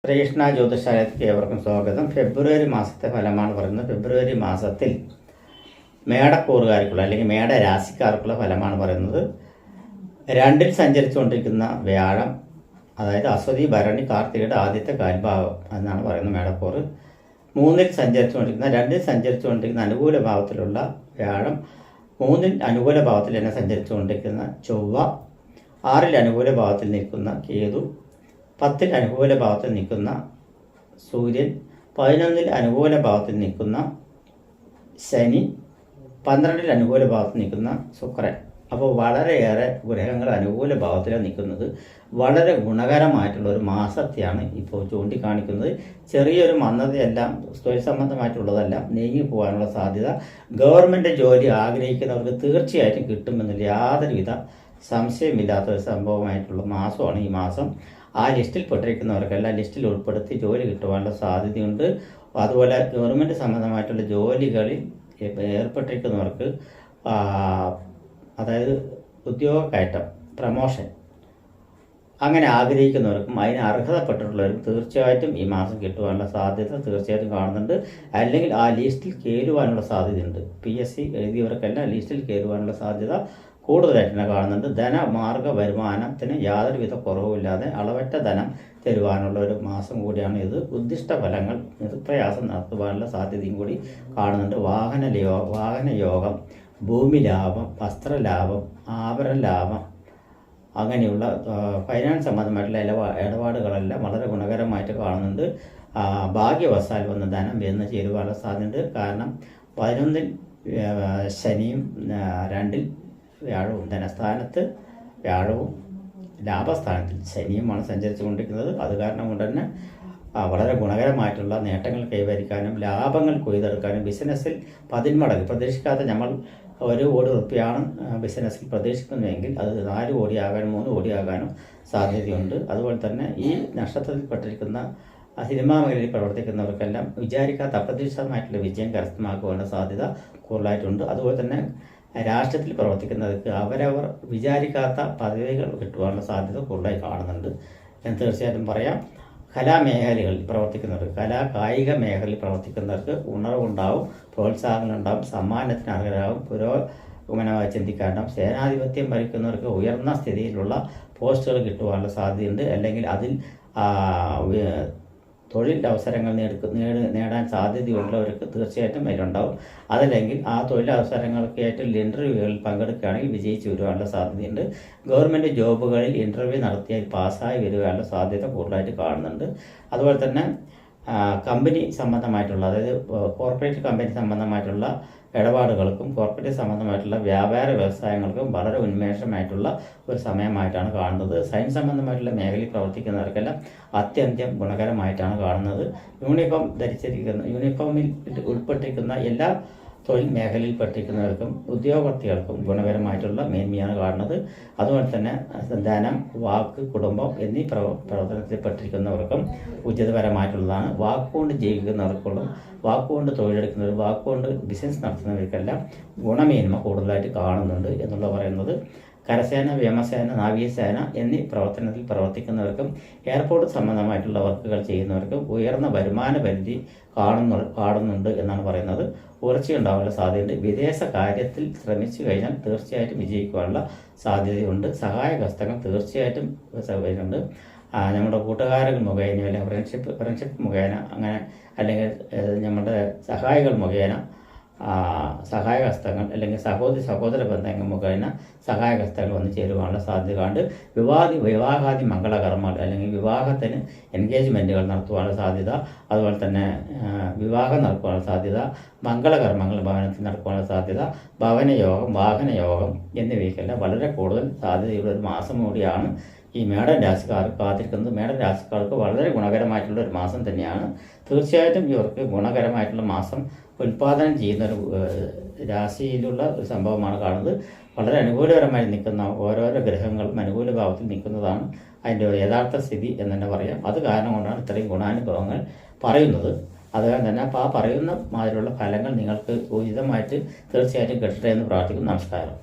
ശ്രീകൃഷ്ണ ജ്യോതിഷാലയത്തിലേക്ക് ഏവർക്കും സ്വാഗതം. ഫെബ്രുവരി മാസത്തെ ഫലമാണ് പറയുന്നത്. ഫെബ്രുവരി മാസത്തിൽ മേടക്കൂറുകാർക്കുള്ള അല്ലെങ്കിൽ മേടരാശിക്കാർക്കുള്ള ഫലമാണ് പറയുന്നത്. 2-ൽ സഞ്ചരിച്ചുകൊണ്ടിരിക്കുന്ന വ്യാഴം, അതായത് അശ്വതി ഭരണി കാർത്തികയുടെ ആദ്യത്തെ കാൽഭാഗം എന്നാണ് പറയുന്നത് മേടക്കൂറ്. 3-ൽ സഞ്ചരിച്ചുകൊണ്ടിരിക്കുന്ന 2-ൽ സഞ്ചരിച്ചുകൊണ്ടിരിക്കുന്ന അനുകൂല ഭാവത്തിലുള്ള വ്യാഴം, 3-ൽ അനുകൂല ഭാവത്തിൽ തന്നെ സഞ്ചരിച്ചുകൊണ്ടിരിക്കുന്ന ചൊവ്വ, 6-ൽ അനുകൂല ഭാവത്തിൽ നിൽക്കുന്ന കേതു, 10-ൽ അനുകൂല ഭാവത്തിൽ നിൽക്കുന്ന സൂര്യൻ, 11-ൽ അനുകൂല ഭാവത്തിൽ നിൽക്കുന്ന ശനി, 12-ൽ അനുകൂല ഭാവത്തിൽ നിൽക്കുന്ന ശുക്രൻ. അപ്പോൾ വളരെയേറെ ഗ്രഹങ്ങൾ അനുകൂല ഭാവത്തിലാണ് നിൽക്കുന്നത്. വളരെ ഗുണകരമായിട്ടുള്ള ഒരു മാസത്തെയാണ് ഇപ്പോൾ ചൂണ്ടിക്കാണിക്കുന്നത്. ചെറിയൊരു മന്ദതയെല്ലാം തൊഴിൽ സംബന്ധമായിട്ടുള്ളതെല്ലാം നീങ്ങി പോകാനുള്ള സാധ്യത. ഗവൺമെൻറ് ജോലി ആഗ്രഹിക്കുന്നവർക്ക് തീർച്ചയായിട്ടും കിട്ടുമെന്നുള്ള യാതൊരുവിധ സംശയമില്ലാത്തൊരു സംഭവമായിട്ടുള്ള മാസമാണ് ഈ മാസം. ആ ലിസ്റ്റിൽ പെട്ടിരിക്കുന്നവർക്കെല്ലാം ലിസ്റ്റിൽ ഉൾപ്പെടുത്തി ജോലി കിട്ടുവാനുള്ള സാധ്യതയുണ്ട്. അതുപോലെ ഗവൺമെൻറ് സംബന്ധമായിട്ടുള്ള ജോലികളിൽ ഏർപ്പെട്ടിരിക്കുന്നവർക്ക്, അതായത് ഉദ്യോഗ കയറ്റം, പ്രമോഷൻ അങ്ങനെ ആഗ്രഹിക്കുന്നവർക്കും അതിന് അർഹതപ്പെട്ടിട്ടുള്ളവരും തീർച്ചയായിട്ടും ഈ മാസം കിട്ടുവാനുള്ള സാധ്യത തീർച്ചയായിട്ടും കാണുന്നുണ്ട്. അല്ലെങ്കിൽ ആ ലിസ്റ്റിൽ കയറുവാനുള്ള സാധ്യതയുണ്ട്. PSC എഴുതിയവർക്കെല്ലാം ലിസ്റ്റിൽ കയറുവാനുള്ള സാധ്യത കൂടുതലായിട്ട് തന്നെ കാണുന്നുണ്ട്. ധനമാർഗ വരുമാനത്തിന് യാതൊരുവിധ കുറവുമില്ലാതെ അളവറ്റ ധനം തരുവാനുള്ള ഒരു മാസം കൂടിയാണ് ഇത്. ഉദ്ദിഷ്ട ഫലങ്ങൾ നിർപ്രയാസം നടത്തുവാനുള്ള സാധ്യതയും കൂടി കാണുന്നുണ്ട്. വാഹന യോഗം, ഭൂമി ലാഭം, വസ്ത്രലാഭം, ആഭരണ ലാഭം, അങ്ങനെയുള്ള ഫൈനാൻസ് സംബന്ധമായിട്ടുള്ള ഇടപാടുകളെല്ലാം വളരെ ഗുണകരമായിട്ട് കാണുന്നുണ്ട്. ഭാഗ്യവശാൽ വന്ന ധനം എന്ന് ചേരുവാനുള്ള സാധ്യതയുണ്ട്. കാരണം 11-ൽ ശനിയും, 2-ൽ വ്യാഴവും, ധനസ്ഥാനത്ത് വ്യാഴവും ലാഭസ്ഥാനത്തിൽ ശനിയുമാണ് സഞ്ചരിച്ചു കൊണ്ടിരിക്കുന്നത്. അത് കാരണം കൊണ്ട് തന്നെ വളരെ ഗുണകരമായിട്ടുള്ള നേട്ടങ്ങൾ കൈവരിക്കാനും ലാഭങ്ങൾ കൊയ്തെടുക്കാനും ബിസിനസ്സിൽ 10 മടങ്ങ് പ്രതീക്ഷിക്കാത്ത നമ്മൾ 1 കോടി റുപ്യയാണ് ബിസിനസ്സിൽ പ്രതീക്ഷിക്കുന്നതെങ്കിൽ അത് 4 കോടിയാകാനും 3 കോടിയാകാനും സാധ്യതയുണ്ട്. അതുപോലെ തന്നെ ഈ നക്ഷത്രത്തിൽപ്പെട്ടിരിക്കുന്ന സിനിമാ മേഖലയിൽ പ്രവർത്തിക്കുന്നവർക്കെല്ലാം വിചാരിക്കാത്ത അപ്രതീക്ഷിതമായിട്ടുള്ള വിജയം കരസ്ഥമാക്കുവാനുള്ള സാധ്യത കൂടുതലായിട്ടുണ്ട്. അതുപോലെ തന്നെ രാഷ്ട്രത്തിൽ പ്രവർത്തിക്കുന്നവർക്ക് അവരവർ വിചാരിക്കാത്ത പദവികൾ കിട്ടുവാനുള്ള സാധ്യത കൂടുതലായി കാണുന്നുണ്ട് എന്ന് തീർച്ചയായിട്ടും പറയാം. കലാമേഖലകളിൽ പ്രവർത്തിക്കുന്നവർക്ക്, കായിക മേഖലയിൽ പ്രവർത്തിക്കുന്നവർക്ക് ഉണർവുണ്ടാവും, പ്രോത്സാഹനങ്ങളുണ്ടാവും, സമ്മാനത്തിന് അർഹരാകും, പുരോഗമനമായി ചിന്തിക്കാനുണ്ടാവും. സേനാധിപത്യം ഭരിക്കുന്നവർക്ക് ഉയർന്ന സ്ഥിതിയിലുള്ള പോസ്റ്റുകൾ കിട്ടുവാനുള്ള സാധ്യതയുണ്ട്. അല്ലെങ്കിൽ അതിൽ തൊഴിൽ അവസരങ്ങൾ നേടാൻ സാധ്യതയുള്ളവർക്ക് തീർച്ചയായിട്ടും അതിലുണ്ടാവും. അതല്ലെങ്കിൽ ആ തൊഴിലവസരങ്ങൾക്കായിട്ടുള്ള ഇൻ്റർവ്യൂകളിൽ പങ്കെടുക്കുകയാണെങ്കിൽ വിജയിച്ച് വരുവാനുള്ള സാധ്യതയുണ്ട്. ഗവൺമെൻറ് ജോബുകളിൽ ഇൻ്റർവ്യൂ നടത്തിയാൽ പാസ്സായി വരുവാനുള്ള സാധ്യത കൂടുതലായിട്ട് കാണുന്നുണ്ട്. അതുപോലെ തന്നെ കമ്പനി സംബന്ധമായിട്ടുള്ള, അതായത് കോർപ്പറേറ്റ് കമ്പനി സംബന്ധമായിട്ടുള്ള ഇടപാടുകൾക്കും കോർപ്പറേറ്റ് സംബന്ധമായിട്ടുള്ള വ്യാപാര വ്യവസായങ്ങൾക്കും വളരെ ഉന്മേഷമായിട്ടുള്ള ഒരു സമയമായിട്ടാണ് കാണുന്നത്. സയൻസ് സംബന്ധമായിട്ടുള്ള മേഖലയിൽ പ്രവർത്തിക്കുന്നവർക്കെല്ലാം അത്യന്തം ഗുണകരമായിട്ടാണ് കാണുന്നത്. യൂണിഫോമിൽ ഉൾപ്പെട്ടിരിക്കുന്ന എല്ലാ തൊഴിൽ മേഖലയിൽ പെട്ടിരിക്കുന്നവർക്കും ഉദ്യോഗാർത്ഥികൾക്കും ഗുണകരമായിട്ടുള്ള മേന്മയാണ് കാണുന്നത്. അതുപോലെ തന്നെ ധനം, വാക്ക്, കുടുംബം എന്നീ പ്രവർത്തനത്തിൽ പെട്ടിരിക്കുന്നവർക്കും ഉചിതപരമായിട്ടുള്ളതാണ്. വാക്കുകൊണ്ട് ജീവിക്കുന്നവർക്കുള്ള, വാക്കുകൊണ്ട് തൊഴിലെടുക്കുന്നവർ, വാക്കുകൊണ്ട് ബിസിനസ് നടത്തുന്നവർക്കെല്ലാം ഗുണമേന്മ കൂടുതലായിട്ട് കാണുന്നുണ്ട് എന്നുള്ള പറയുന്നത്. കരസേന, വ്യോമസേന, നാവികസേന എന്നീ പ്രവർത്തനത്തിൽ പ്രവർത്തിക്കുന്നവർക്കും എയർപോർട്ട് സംബന്ധമായിട്ടുള്ള വർക്കുകൾ ചെയ്യുന്നവർക്കും ഉയർന്ന വരുമാന പരിധി കാണുന്നുണ്ട് എന്നാണ് പറയുന്നത്. ഉയർച്ചയുണ്ടാവാനുള്ള സാധ്യതയുണ്ട്. വിദേശ കാര്യത്തിൽ ശ്രമിച്ചു കഴിഞ്ഞാൽ തീർച്ചയായിട്ടും വിജയിക്കുവാനുള്ള സാധ്യതയുണ്ട്. സഹായഹസ്തങ്ങൾ തീർച്ചയായിട്ടും സൗകര്യമുണ്ട്. നമ്മുടെ കൂട്ടുകാരൻ മുഖേന, അല്ലെങ്കിൽ ഫ്രണ്ട്ഷിപ്പ് മുഖേന, അങ്ങനെ അല്ലെങ്കിൽ നമ്മുടെ സഹായികൾ മുഖേന സഹായഹസ്തങ്ങൾ, അല്ലെങ്കിൽ സഹോദര ബന്ധങ്ങൾ മുഖേന സഹായഹസ്തങ്ങൾ വന്ന് ചേരുവാനുള്ള സാധ്യത കണ്ട് വിവാഹാദി മംഗളകർമ്മങ്ങൾ, അല്ലെങ്കിൽ വിവാഹത്തിന് എൻഗേജ്മെൻറ്റുകൾ നടത്തുവാനുള്ള സാധ്യത, അതുപോലെ തന്നെ വിവാഹം നടക്കുവാനുള്ള സാധ്യത, മംഗളകർമ്മങ്ങൾ ഭവനത്തിൽ നടക്കുവാനുള്ള സാധ്യത, ഭവനയോഗം, വാഹനയോഗം എന്നിവയ്ക്കെല്ലാം വളരെ കൂടുതൽ സാധ്യതയുള്ള ഒരു മാസം കൂടിയാണ് ഈ മേടൻ രാശിക്കാർക്ക് കാത്തിരിക്കുന്നത്. മേടൻ രാശിക്കാർക്ക് വളരെ ഗുണകരമായിട്ടുള്ള ഒരു മാസം തന്നെയാണ്. തീർച്ചയായിട്ടും ഇവർക്ക് ഗുണകരമായിട്ടുള്ള മാസം ഉൽപ്പാദനം ചെയ്യുന്ന ഒരു രാശിയിലുള്ള ഒരു സംഭവമാണ് കാണുന്നത്. വളരെ അനുകൂലപരമായി നിൽക്കുന്ന ഓരോരോ ഗ്രഹങ്ങളും അനുകൂല ഭാവത്തിൽ നിൽക്കുന്നതാണ് അതിൻ്റെ യഥാർത്ഥ സ്ഥിതി എന്ന് തന്നെ പറയാം. അത് കാരണം കൊണ്ടാണ് ഇത്രയും ഗുണാനുഭവങ്ങൾ പറയുന്നത്. അതുകൊണ്ട് തന്നെ ആ പറയുന്ന മാതിരിയുള്ള ഫലങ്ങൾ നിങ്ങൾക്ക് ഉചിതമായിട്ട് തീർച്ചയായിട്ടും കിട്ടട്ടെ എന്ന് പ്രാർത്ഥിക്കുന്നു. നമസ്കാരം.